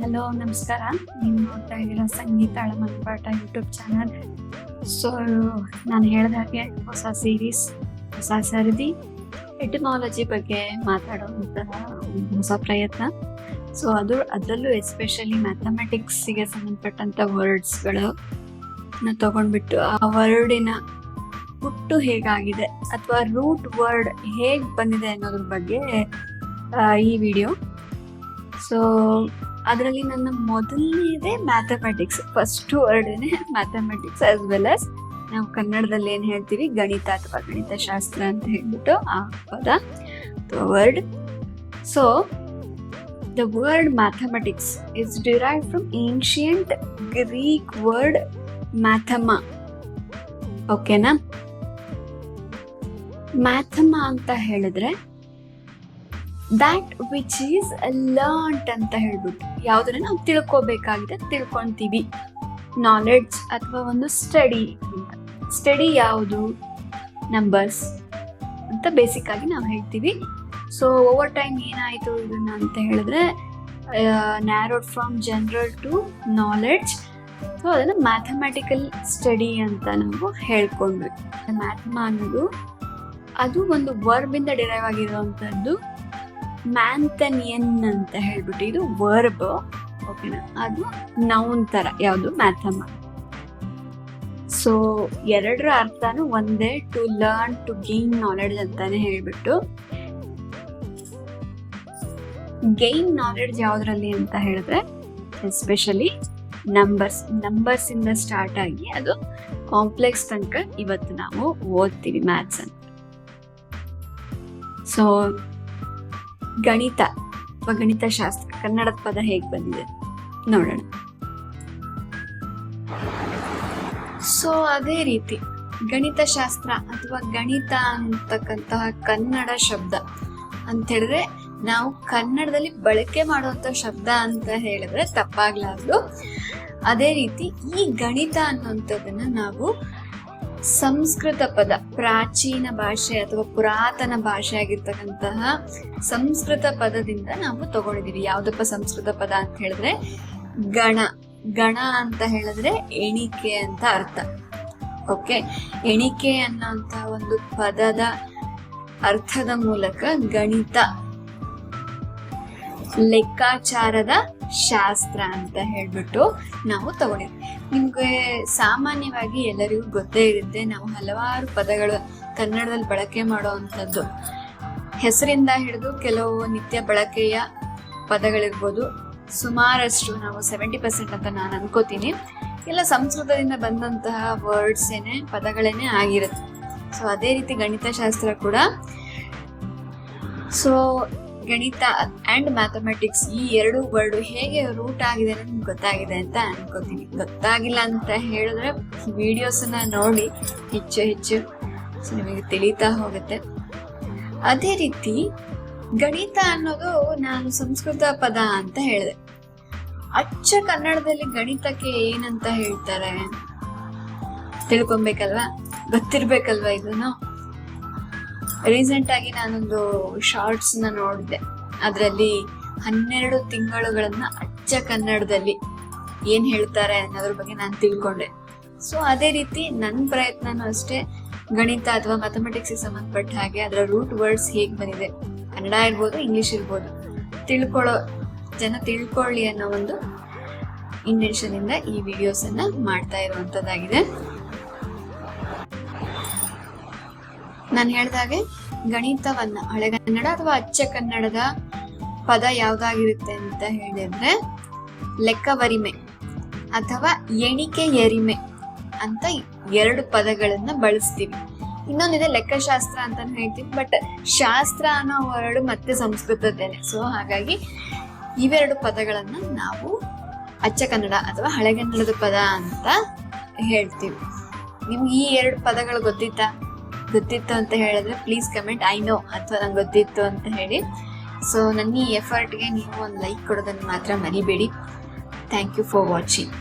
Hello ನಮಸ್ಕಾರ. ನೀವು ನೋಡ್ತಾ ಇದ್ದೀರಾ ಸಂಗೀತ ಅಳಮನ್ಪಾಠ ಯೂಟ್ಯೂಬ್ ಚಾನಲ್. ಸೊ ನಾನು ಹೇಳಿದ ಹಾಗೆ ಹೊಸ ಸೀರೀಸ್, ಹೊಸ ಸರದಿ ಎಟಿಮಾಲಜಿ ಬಗ್ಗೆ ಮಾತಾಡುವಂತಹ ಹೊಸ ಪ್ರಯತ್ನ. ಸೊ ಅದರಲ್ಲೂ ಎಸ್ಪೆಷಲಿ ಮ್ಯಾಥಮೆಟಿಕ್ಸ್ಗೆ ಸಂಬಂಧಪಟ್ಟಂಥ ವರ್ಡ್ಸ್ಗಳನ್ನ ತಗೊಂಡ್ಬಿಟ್ಟು ಆ ವರ್ಡಿನ ಹುಟ್ಟು ಹೇಗಾಗಿದೆ ಅಥವಾ ರೂಟ್ ವರ್ಡ್ ಹೇಗೆ ಬಂದಿದೆ ಅನ್ನೋದ್ರ ಬಗ್ಗೆ ಈ ವಿಡಿಯೋ. ಸೊ ಅದರಲ್ಲಿ ನನ್ನ ಮೊದಲನೇದೇ ಮ್ಯಾಥಮೆಟಿಕ್ಸ್, ಫಸ್ಟ್ ವರ್ಡೇನೆ ಮ್ಯಾಥಮೆಟಿಕ್ಸ್, ಆಸ್ ವೆಲ್ ಆಸ್ ನಾವು ಕನ್ನಡದಲ್ಲಿ ಏನು ಹೇಳ್ತೀವಿ ಗಣಿತ ಅಥವಾ ಗಣಿತಶಾಸ್ತ್ರ ಅಂತ ಹೇಳ್ಬಿಟ್ಟು ಆ ಪದ word. So the word mathematics is derived from ancient Greek word ಮ್ಯಾಥಮಾ. ಓಕೆನಾ? ಮ್ಯಾಥಮಾ ಅಂತ ಹೇಳಿದ್ರೆ ದ್ಯಾಟ್ ವಿಚ್ ಈಸ್ ಲರ್ನ್ಡ್ ಅಂತ ಹೇಳ್ಬಿಟ್ಟು ಯಾವುದನ್ನ ನಾವು ತಿಳ್ಕೊಬೇಕಾಗಿದೆ, ತಿಳ್ಕೊಂತೀವಿ. ನಾಲೆಡ್ಜ್ ಅಥವಾ ಒಂದು ಸ್ಟಡಿ ಯಾವುದು? ನಂಬರ್ಸ್ ಅಂತ ಬೇಸಿಕ್ ಆಗಿ ನಾವು ಹೇಳ್ತೀವಿ. ಸೊ ಓವರ್ ಟೈಮ್ ಏನಾಯಿತು ಇದನ್ನ ಅಂತ ಹೇಳಿದ್ರೆ narrowed from general to knowledge. So ಅದನ್ನು ಮ್ಯಾಥಮೆಟಿಕಲ್ ಸ್ಟಡಿ ಅಂತ ನಾವು ಹೇಳ್ಕೊಂಡ್ವಿ. ಮ್ಯಾಥಮಾ ಅನ್ನೋದು ಅದು ಒಂದು ವರ್ಬಿಂದ ಡಿರೈವ್ ಆಗಿರುವಂಥದ್ದು. ಮ್ಯಾಂಥನಿಯನ್ ಅಂತ ಹೇಳ್ಬಿಟ್ಟು ಇದು ವರ್ಬ್. ಓಕೆನಾ? ಅದು ನೌನ್ ತರ ಯಾವುದು ಮ್ಯಾಥಮಾ. ಸೊ ಎರಡರ ಅರ್ಥನೂ ಒಂದೇ, to learn, to gain knowledge ಅಂತಾನೆ ಹೇಳ್ಬಿಟ್ಟು. ಗೇನ್ ನಾಲೆಡ್ಜ್ ಯಾವ್ದ್ರಲ್ಲಿ ಅಂತ ಹೇಳಿದ್ರೆ ಎಸ್ಪೆಷಲಿ ನಂಬರ್ಸ್ ಇಂದ ಸ್ಟಾರ್ಟ್ ಆಗಿ ಅದು ಕಾಂಪ್ಲೆಕ್ಸ್ ತನಕ ಇವತ್ತು ನಾವು ಓದ್ತೀವಿ ಮ್ಯಾಥ್ಸ್ ಅಂತ. ಸೊ ಗಣಿತ ಅಥವಾ ಗಣಿತಶಾಸ್ತ್ರ ಕನ್ನಡದ ಪದ ಹೇಗೆ ಬಂದಿದೆ ನೋಡೋಣ. ಸೊ ಅದೇ ರೀತಿ ಗಣಿತಶಾಸ್ತ್ರ ಅಥವಾ ಗಣಿತ ಅಂತಕ್ಕಂತಹ ಕನ್ನಡ ಶಬ್ದ ಅಂತ ಹೇಳಿದ್ರೆ ನಾವು ಕನ್ನಡದಲ್ಲಿ ಬಳಕೆ ಮಾಡುವಂತ ಶಬ್ದ ಅಂತ ಹೇಳಿದ್ರೆ ತಪ್ಪಾಗ್ಲಾರ್ದು. ಅದೇ ರೀತಿ ಈ ಗಣಿತ ಅನ್ನುವಂಥದ್ದನ್ನ ನಾವು ಸಂಸ್ಕೃತ ಪದ, ಪ್ರಾಚೀನ ಭಾಷೆ ಅಥವಾ ಪುರಾತನ ಭಾಷೆ ಆಗಿರ್ತಕ್ಕಂತಹ ಸಂಸ್ಕೃತ ಪದದಿಂದ ನಾವು ತಗೊಂಡಿದೀವಿ. ಯಾವ್ದಪ್ಪ ಸಂಸ್ಕೃತ ಪದ ಅಂತ ಹೇಳಿದ್ರೆ ಗಣ ಅಂತ ಹೇಳಿದ್ರೆ ಎಣಿಕೆ ಅಂತ ಅರ್ಥ. ಓಕೆ, ಎಣಿಕೆ ಅನ್ನೋಂತ ಒಂದು ಪದದ ಅರ್ಥದ ಮೂಲಕ ಗಣಿತ ಲೆಕ್ಕಾಚಾರದ ಶಾಸ್ತ್ರ ಅಂತ ಹೇಳ್ಬಿಟ್ಟು ನಾವು ತಗೊಂಡಿದ್ವಿ. ನಿಮ್ಗೆ ಸಾಮಾನ್ಯವಾಗಿ ಎಲ್ಲರಿಗೂ ಗೊತ್ತೇ ಇರುತ್ತೆ, ನಾವು ಹಲವಾರು ಪದಗಳು ಕನ್ನಡದಲ್ಲಿ ಬಳಕೆ ಮಾಡುವಂಥದ್ದು. ಹೆಸರಿಂದ ಹಿಡಿದು ಕೆಲವು ನಿತ್ಯ ಬಳಕೆಯ ಪದಗಳಿರ್ಬೋದು, ಸುಮಾರಷ್ಟು ನಾವು 70% ಅಂತ ನಾನು ಅನ್ಕೋತೀನಿ ಎಲ್ಲ ಸಂಸ್ಕೃತದಿಂದ ಬಂದಂತಹ ವರ್ಡ್ಸ್ ಪದಗಳೇನೆ ಆಗಿರುತ್ತೆ. ಸೊ ಅದೇ ರೀತಿ ಗಣಿತಶಾಸ್ತ್ರ ಕೂಡ. ಸೊ ಗಣಿತ ಅಂಡ್ ಮ್ಯಾಥಮೆಟಿಕ್ಸ್ ಈ ಎರಡು ವರ್ಡ್ ಹೇಗೆ ರೂಟ್ ಆಗಿದೆ ಅಂತ ನಿಮ್ಗೆ ಗೊತ್ತಾಗಿದೆ ಅಂತ ಅನ್ಕೋತೀನಿ. ಗೊತ್ತಾಗಿಲ್ಲ ಅಂತ ಹೇಳಿದ್ರೆ ವಿಡಿಯೋಸನ್ನ ನೋಡಿ ಹೆಚ್ಚು ಸೊ ನಿಮಗೆ ತಿಳಿತಾ ಹೋಗುತ್ತೆ. ಅದೇ ರೀತಿ ಗಣಿತ ಅನ್ನೋದು ನಾನು ಸಂಸ್ಕೃತ ಪದ ಅಂತ ಹೇಳಿದೆ. ಅಚ್ಚ ಕನ್ನಡದಲ್ಲಿ ಗಣಿತಕ್ಕೆ ಏನಂತ ಹೇಳ್ತಾರೆ ತಿಳ್ಕೊಬೇಕಲ್ವಾ, ಗೊತ್ತಿರ್ಬೇಕಲ್ವಾ ಇದನ್ನು. ರೀಸೆಂಟ್ ಆಗಿ ನಾನೊಂದು ಶಾರ್ಟ್ಸ್ ನೋಡಿದೆ, ಅದರಲ್ಲಿ 12 ತಿಂಗಳುಗಳನ್ನ ಅಚ್ಚ ಕನ್ನಡದಲ್ಲಿ ಏನ್ ಹೇಳ್ತಾರೆ ಅನ್ನೋದ್ರ ಬಗ್ಗೆ ನಾನು ತಿಳ್ಕೊಂಡೆ. ಸೊ ಅದೇ ರೀತಿ ನನ್ನ ಪ್ರಯತ್ನನೂ ಅಷ್ಟೇ, ಗಣಿತ ಅಥವಾ ಮ್ಯಾಥಮೆಟಿಕ್ಸ್ ಸಂಬಂಧಪಟ್ಟ ಹಾಗೆ ಅದರ ರೂಟ್ ವರ್ಡ್ಸ್ ಹೇಗೆ ಬಂದಿದೆ, ಕನ್ನಡ ಇರ್ಬೋದು ಇಂಗ್ಲಿಷ್ ಇರ್ಬೋದು, ತಿಳ್ಕೊಳ್ಳಿ ಅನ್ನೋ ಒಂದು ಇಂಟೆನ್ಷನ್ ಇಂದ ಈ ವಿಡಿಯೋಸ್ ಅನ್ನ ಮಾಡ್ತಾ ಇರುವಂತದ್ದಾಗಿದೆ. ನಾನು ಹೇಳಿದಾಗೆ ಗಣಿತವನ್ನ ಹಳೆಗನ್ನಡ ಅಥವಾ ಅಚ್ಚ ಕನ್ನಡದ ಪದ ಯಾವ್ದಾಗಿರುತ್ತೆ ಅಂತ ಹೇಳಿದ್ರೆ ಲೆಕ್ಕವರಿಮೆ ಅಥವಾ ಎಣಿಕೆ ಎರಿಮೆ ಅಂತ 2 ಪದಗಳನ್ನ ಬಳಸ್ತೀವಿ. ಇನ್ನೊಂದಿದೆ ಲೆಕ್ಕಶಾಸ್ತ್ರ ಅಂತಾನು ಹೇಳ್ತೀವಿ, ಬಟ್ ಶಾಸ್ತ್ರ ಅನ್ನೋ ವರ್ಡ್ ಮತ್ತೆ ಸಂಸ್ಕೃತದ್ದೇನೆ. ಸೊ ಹಾಗಾಗಿ ಇವೆರಡು ಪದಗಳನ್ನ ನಾವು ಅಚ್ಚ ಕನ್ನಡ ಅಥವಾ ಹಳೆಗನ್ನಡದ ಪದ ಅಂತ ಹೇಳ್ತೀವಿ. ನಿಮ್ಗೆ ಈ 2 ಪದಗಳು ಗೊತ್ತಿತ್ತು ಅಂತ ಹೇಳಿದ್ರೆ ಪ್ಲೀಸ್ ಕಮೆಂಟ್ ಐ ನೋ ಅಥವಾ ನಂಗೆ ಗೊತ್ತಿತ್ತು ಅಂತ ಹೇಳಿ. ಸೊ ನನ್ನ ಈ ಎಫರ್ಟ್ಗೆ ನೀವು ಒಂದು ಲೈಕ್ ಕೊಡೋದನ್ನು ಮಾತ್ರ ಮರಿಬೇಡಿ. Thank you for watching.